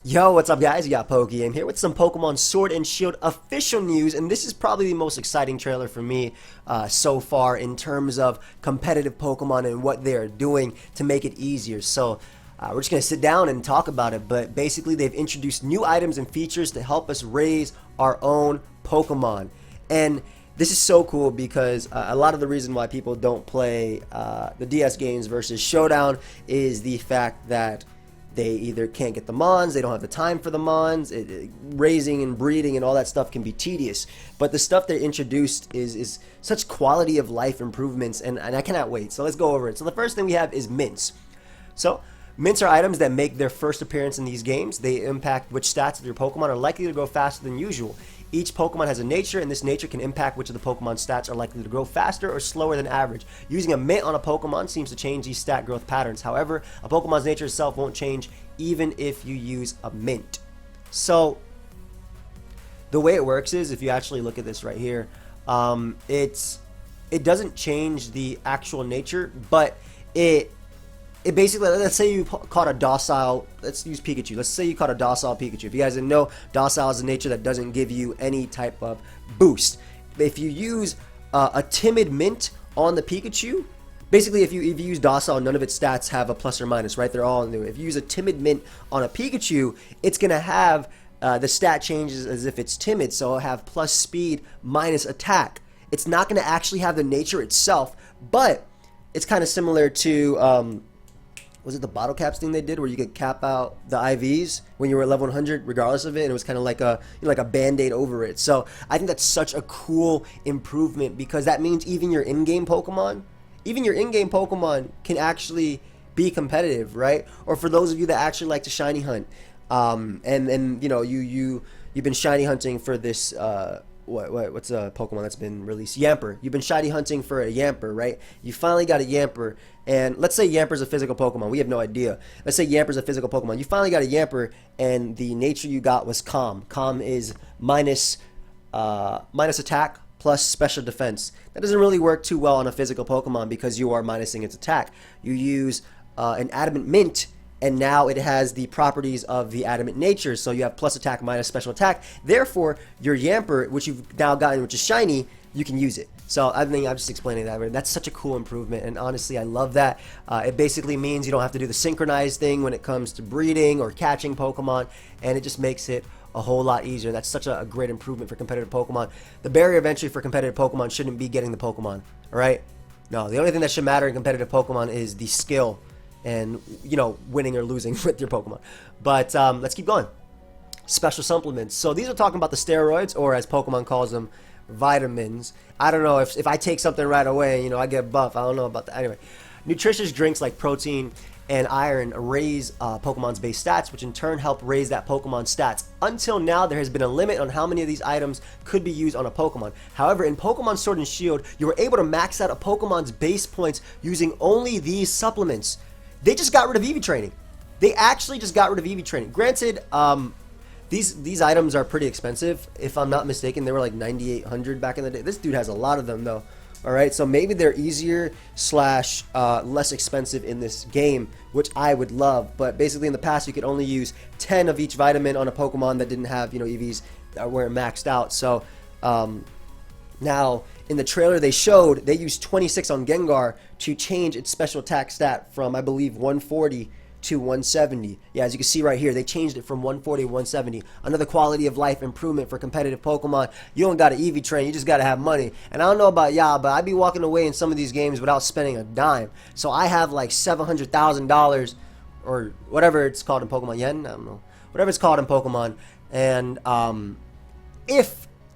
Yo, what's up guys? You got pokeaim here with some Pokemon Sword and Shield official news, and this is probably the most exciting trailer for me so far in terms of competitive Pokemon and what they are doing to make it easier. So we're just going to sit down and talk about it, but basically they've introduced new items and features to help us raise our own Pokemon. And this is so cool because a lot of the reason why people don't play the DS games versus Showdown is the fact that they either can't get the Mons, they don't have the time for the Mons, raising and breeding and all that stuff can be tedious. But the stuff they introduced is such quality of life improvements, and I cannot wait. So let's go over it. So the first thing we have is mints. So mints are items that make their first appearance in these games. They impact which stats of your Pokemon are likely to grow faster than usual. Each Pokemon has a nature, and this nature can impact which of the Pokemon stats are likely to grow faster or slower than average. Using a mint on a Pokemon seems to change these stat growth patterns. However, a Pokemon's nature itself won't change even if you use a mint. So the way it works is, if you actually look at this right here, it doesn't change the actual nature, but it basically, let's say you caught a docile, let's use Pikachu. Let's say you caught a docile Pikachu. If you guys didn't know, docile is a nature that doesn't give you any type of boost. If you use a timid mint on the Pikachu, basically if you use docile, none of its stats have a plus or minus, right? They're all new. If you use a timid mint on a Pikachu, it's going to have the stat changes as if it's timid, so it'll have plus speed minus attack. It's not going to actually have the nature itself, but it's kind of similar to was it the bottle caps thing they did where you could cap out the IVs when you were at level 100 regardless of it, and it was kind of like a like a band-aid over it. So I think that's such a cool improvement because that means even your in-game Pokemon can actually be competitive, right? Or for those of you that actually like to shiny hunt, and you know you've been shiny hunting for this what's a Pokemon that's been released? Yamper. You've been shiny hunting for a Yamper, right? You finally got a Yamper, and let's say Yamper's a physical Pokemon. We have no idea. Let's say Yamper's a physical Pokemon. You finally got a Yamper, and the nature you got was Calm. Calm is minus attack plus special defense. That doesn't really work too well on a physical Pokemon because you are minusing its attack. You use an Adamant Mint, and now it has the properties of the adamant nature, so you have plus attack minus special attack. Therefore, your Yamper, which you've now gotten, which is shiny, you can use it. So I think I'm just explaining that. That's such a cool improvement, and honestly, I love that. It basically means you don't have to do the synchronized thing when it comes to breeding or catching Pokemon, and it just makes it a whole lot easier. That's such a great improvement for competitive Pokemon. The barrier of entry for competitive Pokemon shouldn't be getting the Pokemon, all right? No, the only thing that should matter in competitive Pokemon is the skill and, you know, winning or losing with your Pokemon. But let's keep going. Special supplements. So these are talking about the steroids, or as Pokemon calls them, vitamins. I don't know if I take something right away, you know, I get buff. I don't know about that. Anyway, nutritious drinks like protein and iron raise Pokemon's base stats, which in turn help raise that Pokemon's stats. Until now, there has been a limit on how many of these items could be used on a Pokemon. However, in Pokemon Sword and Shield, you were able to max out a Pokemon's base points using only these supplements. They just got rid of EV training. They actually just got rid of EV training. Granted, these items are pretty expensive. If I'm not mistaken, they were like 9,800 back in the day. This dude has a lot of them though. All right, so maybe they're easier slash less expensive in this game, which I would love. But basically, in the past, you could only use 10 of each vitamin on a Pokemon that didn't have, you know, EVs that weren't maxed out. So now in the trailer they showed, they used 26 on Gengar to change its special attack stat from, I believe, 140 to 170. Yeah, as you can see right here, they changed it from 140 to 170. Another quality of life improvement for competitive Pokemon. You don't got to EV train, you just got to have money. And I don't know about y'all, but I'd be walking away in some of these games without spending a dime. So I have like $700,000 or whatever it's called in Pokemon, yen, I don't know, whatever it's called in Pokemon. And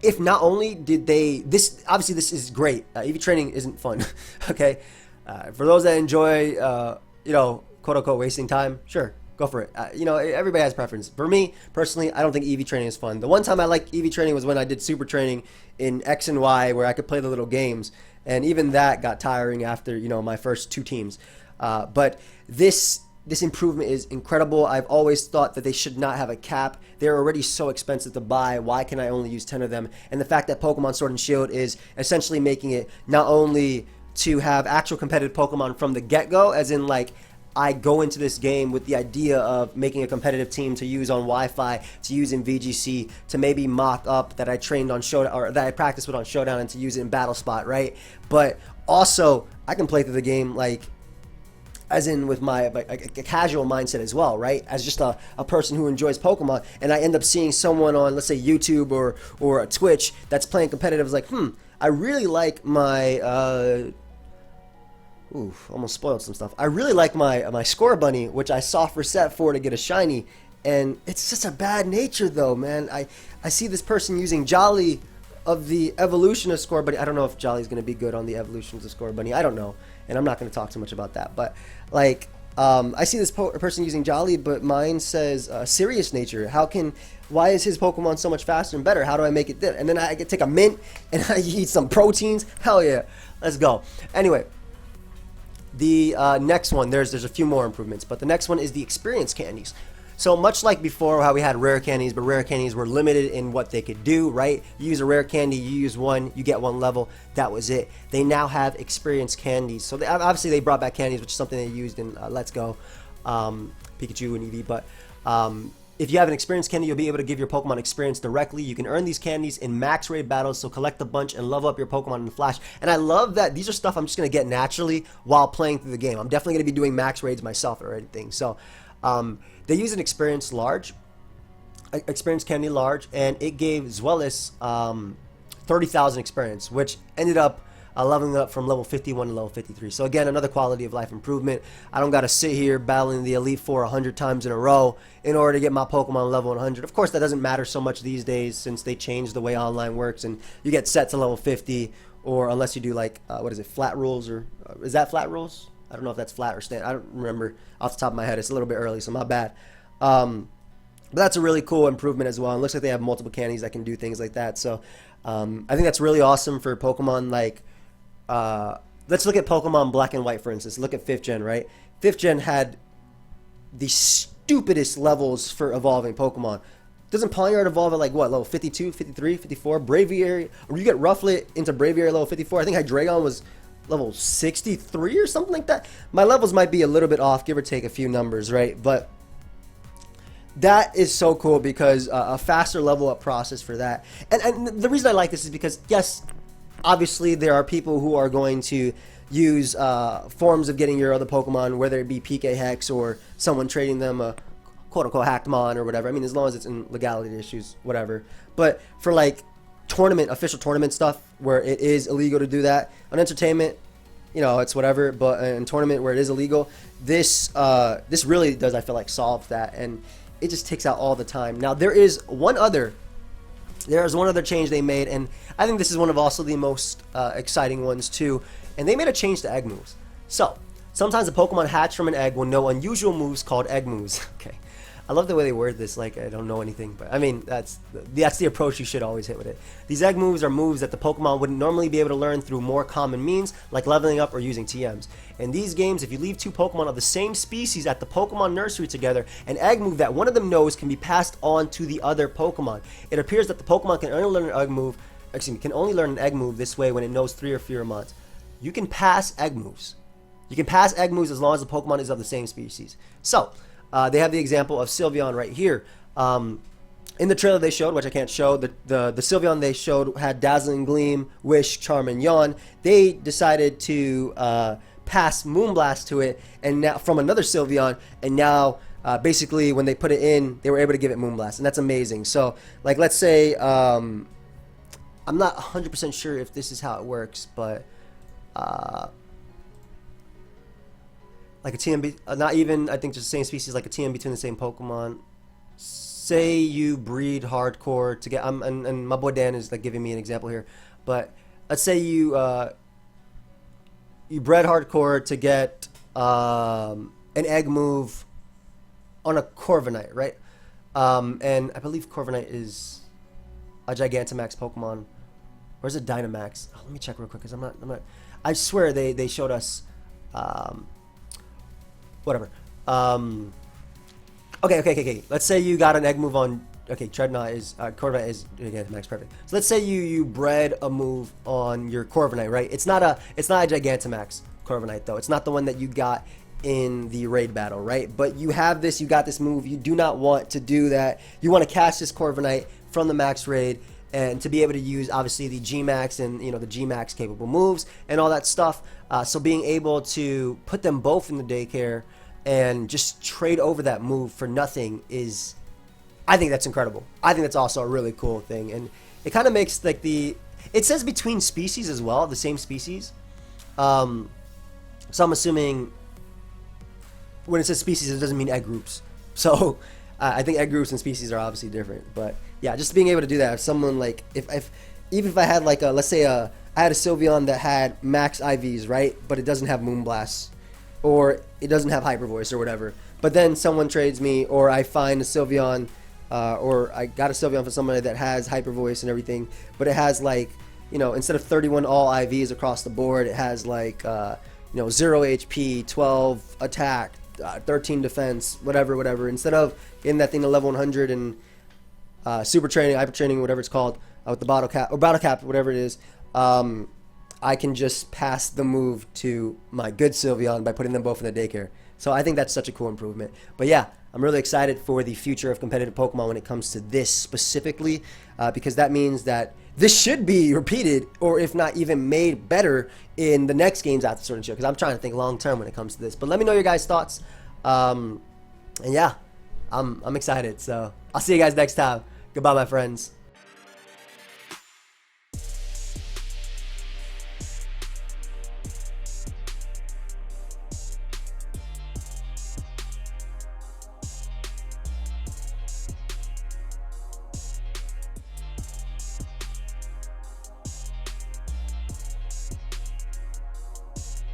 if not only did they, this obviously this is great. EV training isn't fun. Okay, for those that enjoy, you know, quote unquote wasting time, sure, go for it. You know, everybody has preference. For me personally, I don't think EV training is fun. The one time I liked EV training was when I did super training in X and Y, where I could play the little games, and even that got tiring after, you know, my first 2 teams. But this improvement is incredible. I've always thought that they should not have a cap. They're already so expensive to buy. Why can I only use 10 of them? And the fact that Pokemon Sword and Shield is essentially making it not only to have actual competitive Pokemon from the get-go, as in like I go into this game with the idea of making a competitive team to use on Wi-Fi, to use in VGC, to maybe mock up that I trained on Showdown, or that I practiced with on Showdown, and to use it in Battle Spot, right? But also, I can play through the game like, as in with my a casual mindset as well, right? As just a person who enjoys Pokemon, and I end up seeing someone on, let's say, YouTube or a Twitch that's playing competitive, is like, I really like my almost spoiled some stuff. I really like my Score Bunny, which I soft reset for to get a shiny, and it's just a bad nature though, man. I see this person using Jolly of the evolution of Score Bunny. I don't know if Jolly's going to be good on the evolutions of Score Bunny. I don't know, and I'm not going to talk too much about that. But like, I see this person using Jolly, but mine says Serious Nature. Why is his Pokemon so much faster and better? How do I make it? And then I get take a mint and I eat some proteins. Hell yeah, let's go. Anyway. The next one, there's a few more improvements, but the next one is the experience candies. So much like before, how we had rare candies, but rare candies were limited in what they could do, right? You use a rare candy, you use one, you get one level, that was it. They now have experience candies. So obviously they brought back candies, which is something they used in Let's Go, Pikachu and Eevee, but if you have an experience candy, you'll be able to give your Pokemon experience directly. You can earn these candies in max raid battles, so collect a bunch and level up your Pokemon in a flash. And I love that these are stuff I'm just going to get naturally while playing through the game. I'm definitely going to be doing max raids myself or anything. So they use an experience candy large, and it gave Zweilous 30,000 experience, which ended up leveling up from level 51 to level 53. So again, another quality of life improvement. I don't got to sit here battling the Elite Four 100 times in a row in order to get my Pokemon level 100. Of course, that doesn't matter so much these days since they changed the way online works, and you get set to level 50, or unless you do like, what is it, flat rules, or is that flat rules? I don't know if that's flat or stand. I don't remember off the top of my head. It's a little bit early, so my bad. But that's a really cool improvement as well. It looks like they have multiple candies that can do things like that. So I think that's really awesome for Pokemon. Like, let's look at Pokemon Black and White, for instance. Look at 5th Gen, right? 5th Gen had the stupidest levels for evolving Pokemon. Doesn't Pawniard evolve at like what, level 52, 53, 54? Braviary, or you get Rufflet into Braviary level 54. I think Hydreigon was level 63 or something like that. My levels might be a little bit off, give or take a few numbers, right? But that is so cool because a faster level up process for that. And the reason I like this is because, yes, obviously there are people who are going to use forms of getting your other Pokemon, whether it be PK Hex or someone trading them a quote-unquote hacked mon or whatever. I mean, as long as it's in legality issues, whatever. But for like official tournament stuff where it is illegal to do that, on entertainment, you know, it's whatever. But in tournament where it is illegal, this really does, I feel like, solve that, and it just takes out all the time. Now there is one other change they made, and I think this is one of also the most exciting ones too, and they made a change to egg moves. So sometimes a Pokemon hatched from an egg will know unusual moves called egg moves. Okay, I love the way they word this, like I don't know anything, but I mean, that's the approach you should always hit with it. These egg moves are moves that the Pokemon wouldn't normally be able to learn through more common means, like leveling up or using TMs. In these games, if you leave two Pokemon of the same species at the Pokemon nursery together, an egg move that one of them knows can be passed on to the other Pokemon. It appears that the Pokemon can only learn an egg move this way when it knows 3 or fewer mons. You can pass egg moves. You can pass egg moves as long as the Pokemon is of the same species. So they have the example of Sylveon right here. In the trailer they showed, which I can't show, the Sylveon they showed had Dazzling Gleam, Wish, Charm, and Yawn. They decided to pass Moonblast to it, and now from another Sylveon, and now basically when they put it in, they were able to give it Moonblast, and that's amazing. So like, let's say I'm not 100% sure if this is how it works, but like a TM, not even, I think just the same species, like a TM between the same Pokemon. Say you breed hardcore to get, and my boy Dan is like giving me an example here, but let's say you bred hardcore to get an egg move on a Corviknight, right? And I believe Corviknight is a Gigantamax Pokemon, or is it Dynamax? Oh, let me check real quick, because I'm not. I swear they showed us. Whatever. Okay. Let's say you got an egg move on okay, Treadnought is Corviknight is again max perfect. So let's say you bred a move on your Corviknight, right? It's not a Gigantamax Corviknight though. It's not the one that you got in the raid battle, right? But you have this, you got this move. You do not want to do that. You want to catch this Corviknight from the max raid, and to be able to use obviously the G-Max and the G-Max capable moves and all that stuff. So being able to put them both in the daycare and just trade over that move for nothing is, I think that's incredible. I think that's also a really cool thing, and it kind of makes like it says between species as well, the same species. So I'm assuming when it says species, it doesn't mean egg groups. So I think egg groups and species are obviously different, but yeah, just being able to do that. If someone like, even if I had like let's say I had a Sylveon that had max IVs, right, but it doesn't have Moonblast, or it doesn't have Hyper Voice or whatever, but then someone trades me, or I find a Sylveon, or I got a Sylveon for somebody that has Hyper Voice and everything, but it has like, instead of 31 all IVs across the board, it has like 0 HP, 12 attack, 13 defense, whatever. Instead of getting that thing to level 100 and super training, hyper training, whatever it's called, with the bottle cap, whatever it is, I can just pass the move to my good Sylveon by putting them both in the daycare. So I think that's such a cool improvement. But yeah, I'm really excited for the future of competitive Pokemon when it comes to this specifically, because that means that this should be repeated, or if not even made better in the next games after Sword and Shield, because I'm trying to think long term when it comes to this. But let me know your guys' thoughts. And yeah, I'm excited. So I'll see you guys next time. Goodbye, my friends.